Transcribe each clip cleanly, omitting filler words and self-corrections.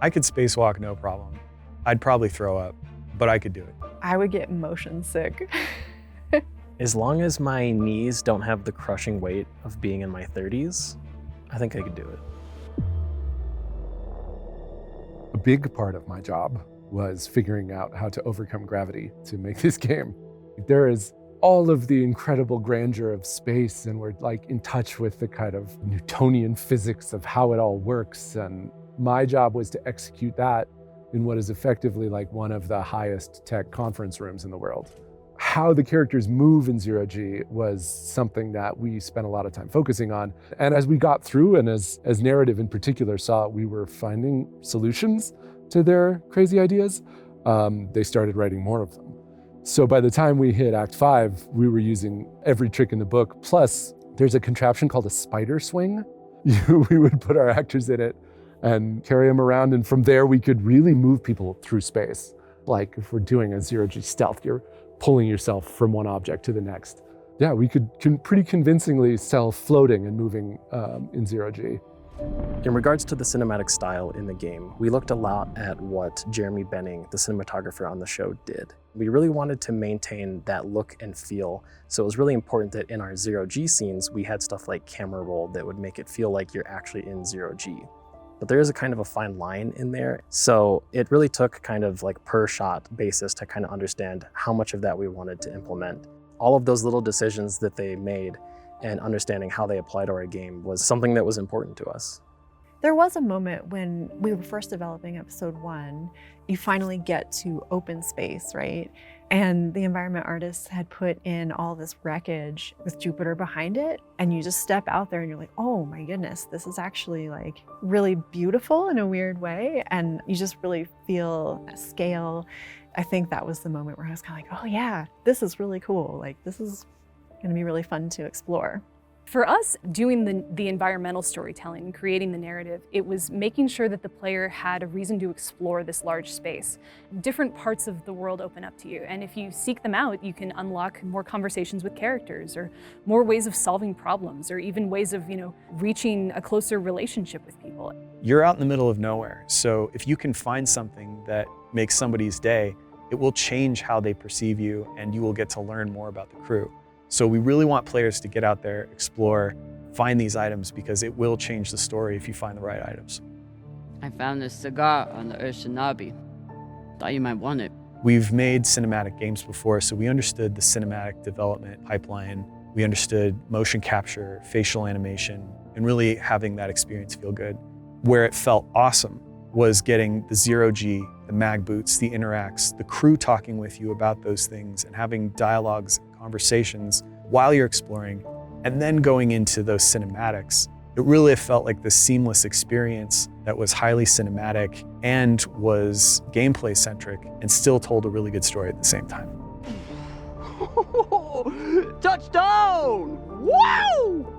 I could spacewalk no problem. I'd probably throw up, but I could do it. I would get motion sick. As long as my knees don't have the crushing weight of being in my 30s, I think I could do it. A big part of my job was figuring out how to overcome gravity to make this game. There is all of the incredible grandeur of space, and we're like in touch with the kind of Newtonian physics of how it all works. And my job was to execute that in what is effectively like one of the highest tech conference rooms in the world. How the characters move in Zero-G was something that we spent a lot of time focusing on. And as we got through, and as narrative in particular saw we were finding solutions to their crazy ideas, they started writing more of them. So by the time we hit Act 5, we were using every trick in the book. Plus, there's a contraption called a spider swing. We would put our actors in it and carry them around. And from there, we could really move people through space. Like if we're doing a Zero-G stealth, you're pulling yourself from one object to the next. Yeah, we could pretty convincingly sell floating and moving in Zero-G. In regards to the cinematic style in the game, we looked a lot at what Jeremy Benning, the cinematographer on the show, did. We really wanted to maintain that look and feel, so it was really important that in our Zero-G scenes, we had stuff like camera roll that would make it feel like you're actually in Zero-G. But there is a kind of a fine line in there, so it really took kind of like per shot basis to kind of understand how much of that we wanted to implement. All of those little decisions that they made and understanding how they applied to our game was something that was important to us. There was a moment when we were first developing episode 1, you finally get to open space, right? And the environment artists had put in all this wreckage with Jupiter behind it. And you just step out there and you're like, oh my goodness, this is actually like really beautiful in a weird way. And you just really feel a scale. I think that was the moment where I was kind of like, oh yeah, this is really cool. Like this is gonna be really fun to explore. For us, doing the environmental storytelling, creating the narrative, it was making sure that the player had a reason to explore this large space. Different parts of the world open up to you, and if you seek them out, you can unlock more conversations with characters, or more ways of solving problems, or even ways of, reaching a closer relationship with people. You're out in the middle of nowhere, so if you can find something that makes somebody's day, it will change how they perceive you, and you will get to learn more about the crew. So we really want players to get out there, explore, find these items, because it will change the story if you find the right items. I found this cigar on the Urshanabi. Thought you might want it. We've made cinematic games before, so we understood the cinematic development pipeline. We understood motion capture, facial animation, and really having that experience feel good. Where it felt awesome was getting the Zero-G, the mag boots, the interacts, the crew talking with you about those things and having dialogues, conversations while you're exploring, and then going into those cinematics. It really felt like this seamless experience that was highly cinematic and was gameplay centric and still told a really good story at the same time. Touchdown! Wow!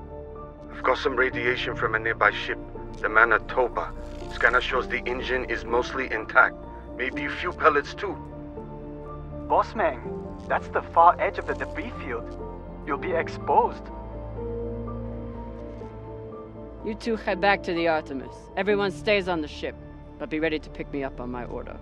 I've got some radiation from a nearby ship, the Manitoba. Scanner shows the engine is mostly intact. Maybe a few pellets too. Bossman, that's the far edge of the debris field. You'll be exposed. You two head back to the Artemis. Everyone stays on the ship, but be ready to pick me up on my order.